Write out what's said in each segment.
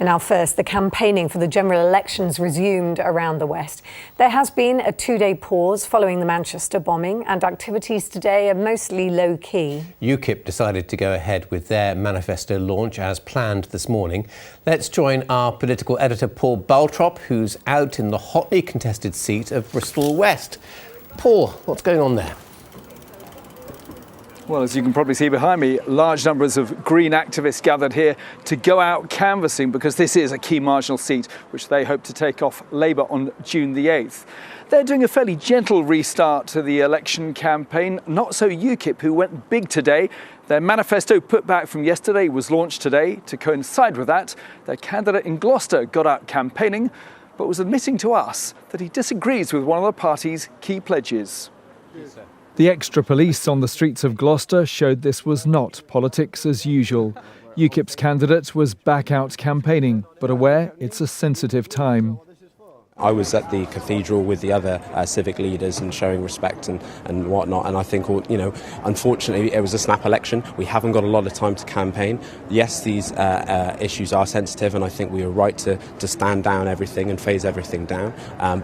And now first, the campaigning for the general elections resumed around the West. There has been a two-day pause following the Manchester bombing, and activities today are mostly low-key. UKIP decided to go ahead with their manifesto launch as planned this morning. Let's join our political editor Paul Baltrop, who's out in the hotly contested seat of Bristol West. Paul, what's going on there? Well, as you can probably see behind me, large numbers of Green activists gathered here to go out canvassing because this is a key marginal seat which they hope to take off Labour on June the 8th. They're doing a fairly gentle restart to the election campaign, not so UKIP, who went big today. Their manifesto put back from yesterday was launched today. To coincide with that, their candidate in Gloucester got out campaigning, but was admitting to us that he disagrees with one of the party's key pledges. The extra police on the streets of Gloucester showed this was not politics as usual. UKIP's candidate was back out campaigning, but aware it's a sensitive time. I was at the cathedral with the other civic leaders and showing respect and whatnot, and I think, unfortunately, it was a snap election. We haven't got a lot of time to campaign. Yes, these issues are sensitive, and I think we were right to stand down everything and phase everything down.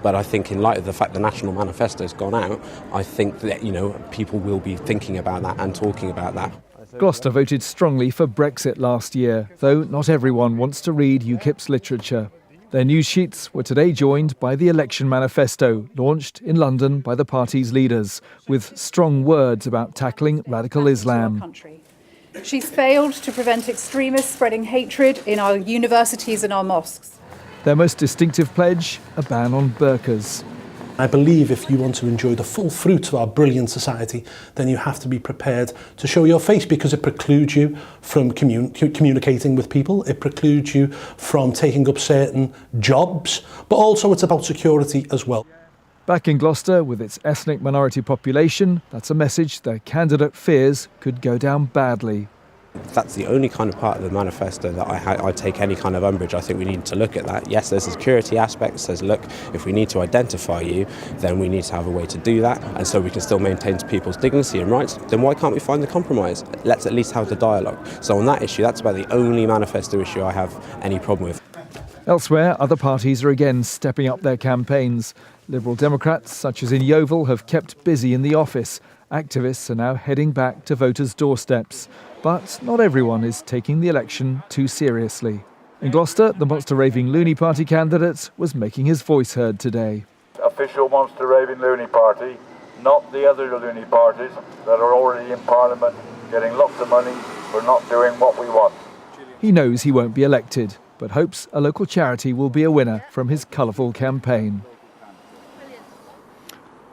But I think in light of the fact the National Manifesto's gone out, I think that, people will be thinking about that and talking about that. Gloucester voted strongly for Brexit last year, though not everyone wants to read UKIP's literature. Their news sheets were today joined by the election manifesto, launched in London by the party's leaders, with strong words about tackling radical Islam. She's failed to prevent extremists spreading hatred in our universities and our mosques. Their most distinctive pledge, a ban on burqas. I believe if you want to enjoy the full fruit of our brilliant society, then you have to be prepared to show your face, because it precludes you from communicating with people, it precludes you from taking up certain jobs, but also it's about security as well. Back in Gloucester, with its ethnic minority population, that's a message their candidate fears could go down badly. That's the only kind of part of the manifesto that I take any kind of umbrage. I think we need to look at that. Yes, there's a security aspect that says, look, if we need to identify you, then we need to have a way to do that. And so we can still maintain people's dignity and rights. Then why can't we find the compromise? Let's at least have the dialogue. So on that issue, that's about the only manifesto issue I have any problem with. Elsewhere, other parties are again stepping up their campaigns. Liberal Democrats, such as in Yeovil, have kept busy in the office. Activists are now heading back to voters' doorsteps. But not everyone is taking the election too seriously. In Gloucester, the Monster Raving Loony Party candidate was making his voice heard today. Official Monster Raving Loony Party, not the other loony parties that are already in Parliament getting lots of money for not doing what we want. He knows he won't be elected, but hopes a local charity will be a winner from his colourful campaign.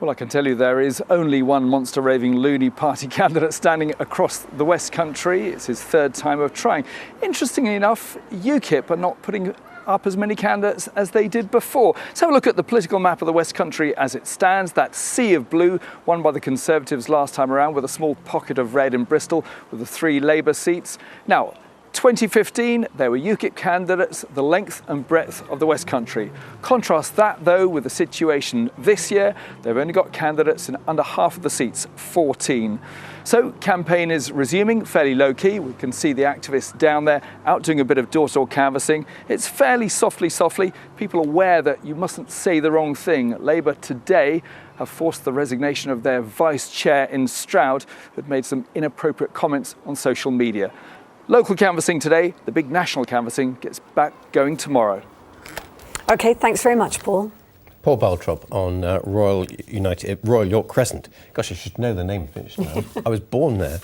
Well, I can tell you there is only one Monster Raving Loony Party candidate standing across the West Country. It's his third time of trying. Interestingly enough, UKIP are not putting up as many candidates as they did before. Let's have a look at the political map of the West Country as it stands. That sea of blue, won by the Conservatives last time around, with a small pocket of red in Bristol with the 3 Labour seats. Now, 2015, there were UKIP candidates the length and breadth of the West Country. Contrast that, though, with the situation this year. They've only got candidates in under half of the seats, 14. So, campaign is resuming, fairly low-key. We can see the activists down there out doing a bit of door-to-door canvassing. It's fairly softly. People are aware that you mustn't say the wrong thing. Labour today have forced the resignation of their vice chair in Stroud, who had made some inappropriate comments on social media. Local canvassing today, the big national canvassing gets back going tomorrow. OK, thanks very much, Paul. Paul Baltrop on Royal York Crescent. Gosh, I should know the name of it now. I was born there.